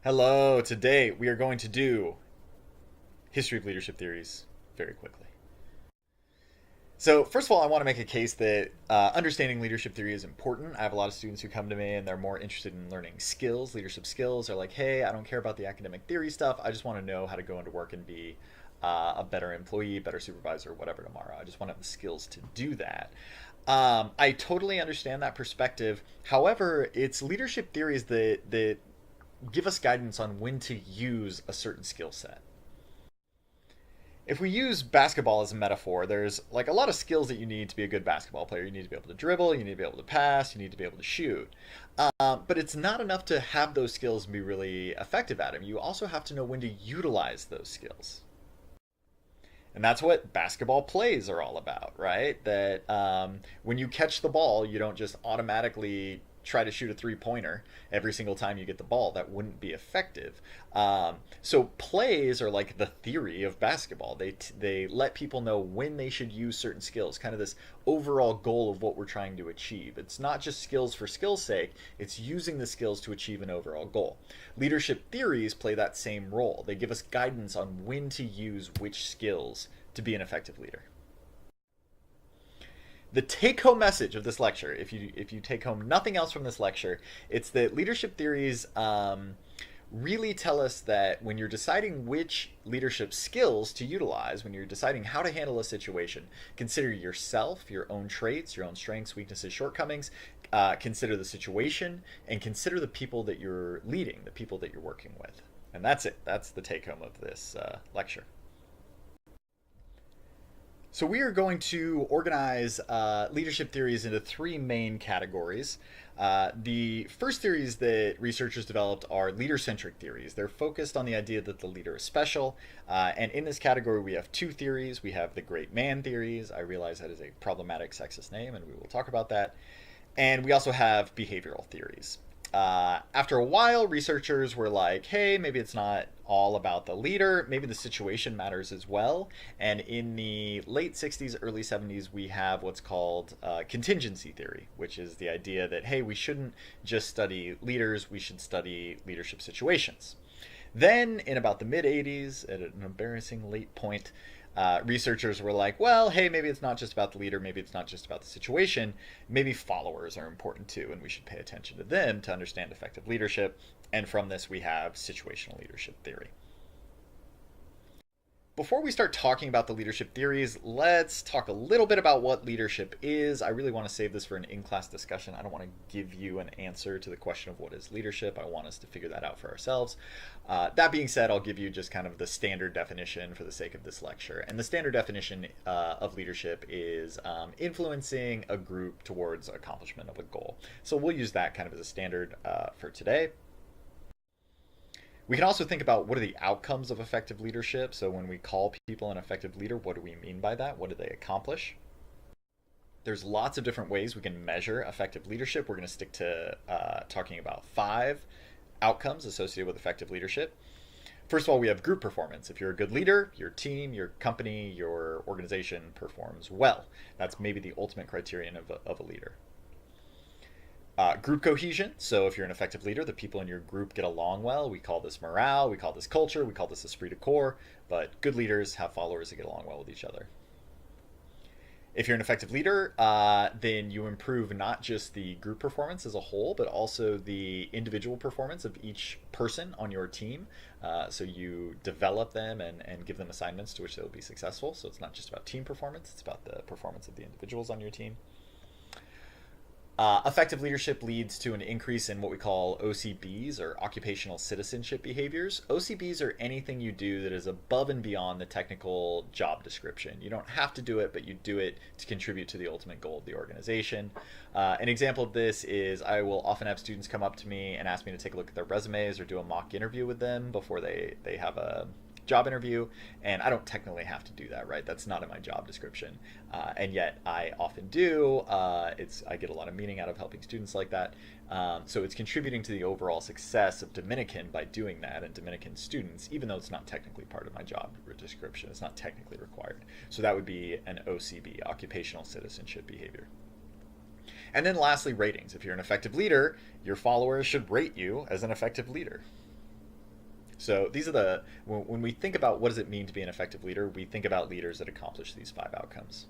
Hello, today we are going to do history of leadership theories very quickly. So, first of all, I want to make a case that understanding leadership theory is important. I have a lot of students who come to me and they're more interested in learning skills, leadership skills. They're like, hey, I don't care about the academic theory stuff. I just want to know how to go into work and be a better employee, better supervisor, whatever tomorrow. I just want to have the skills to do that. I totally understand that perspective. However, it's leadership theories that give us guidance on when to use a certain skill set. If we use basketball as a metaphor, there's like a lot of skills that you need to be a good basketball player. You need to be able to dribble, you need to be able to pass, you need to be able to shoot. But it's not enough to have those skills and be really effective at them. You also have to know when to utilize those skills. And that's what basketball plays are all about, right? That when you catch the ball, you don't just automatically try to shoot a three-pointer every single time you get the ball. That wouldn't be effective. So plays are like the theory of basketball. They let people know when they should use certain skills, kind of this overall goal of what we're trying to achieve. It's not just skills for skill's sake, it's using the skills to achieve an overall goal. Leadership theories play that same role. They give us guidance on when to use which skills to be an effective leader. The take-home message of this lecture, if you take home nothing else from this lecture, it's that leadership theories really tell us that when you're deciding which leadership skills to utilize, when you're deciding how to handle a situation, consider yourself, your own traits, your own strengths, weaknesses, shortcomings, consider the situation, and consider the people that you're leading, the people that you're working with. And that's it. That's the take-home of this lecture. So we are going to organize leadership theories into three main categories. The first theories that researchers developed are leader-centric theories. They're focused on the idea that the leader is special. And in this category, we have two theories. We have the great man theories. I realize that is a problematic sexist name, and we will talk about that. And we also have behavioral theories. After a while, researchers were like, hey, maybe it's not all about the leader. Maybe the situation matters as well. And in the late 60s, early 70s, we have what's called contingency theory, which is the idea that, hey, we shouldn't just study leaders, we should study leadership situations. Then, in about the mid 80s, at an embarrassing late point, researchers were like, well, hey, maybe it's not just about the leader, maybe it's not just about the situation, maybe followers are important too, and we should pay attention to them to understand effective leadership. And from this, we have situational leadership theory. Before we start talking about the leadership theories, let's talk a little bit about what leadership is. I really want to save this for an in-class discussion. I don't want to give you an answer to the question of what is leadership. I want us to figure that out for ourselves. That being said, I'll give you just kind of the standard definition for the sake of this lecture. And the standard definition of leadership is influencing a group towards accomplishment of a goal. So we'll use that kind of as a standard for today. We can also think about what are the outcomes of effective leadership. So when we call people an effective leader, what do we mean by that? What do they accomplish? There's lots of different ways we can measure effective leadership. We're going to stick to talking about 5 outcomes associated with effective leadership. First of all, we have group performance. If you're a good leader, your team, your company, your organization performs well. That's maybe the ultimate criterion of a leader. Group cohesion. So if you're an effective leader, the people in your group get along well. We call this morale, we call this culture, we call this esprit de corps. But good leaders have followers that get along well with each other. If you're an effective leader, then you improve not just the group performance as a whole, but also the individual performance of each person on your team. So you develop them and give them assignments to which they'll be successful. So it's not just about team performance, it's about the performance of the individuals on your team. Effective leadership leads to an increase in what we call OCBs, or occupational citizenship behaviors. OCBs are anything you do that is above and beyond the technical job description. You don't have to do it, but you do it to contribute to the ultimate goal of the organization. An example of this is I will often have students come up to me and ask me to take a look at their resumes or do a mock interview with them before they have a job interview, and I don't technically have to do that, right? That's not in my job description, and yet I often do. I get a lot of meaning out of helping students like that, so it's contributing to the overall success of Dominican by doing that, and Dominican students, even though it's not technically part of my job description, it's not technically required. So that would be an OCB, occupational citizenship behavior. And then lastly, ratings. If you're an effective leader, your followers should rate you as an effective leader. So these are when we think about what does it mean to be an effective leader, we think about leaders that accomplish these 5 outcomes.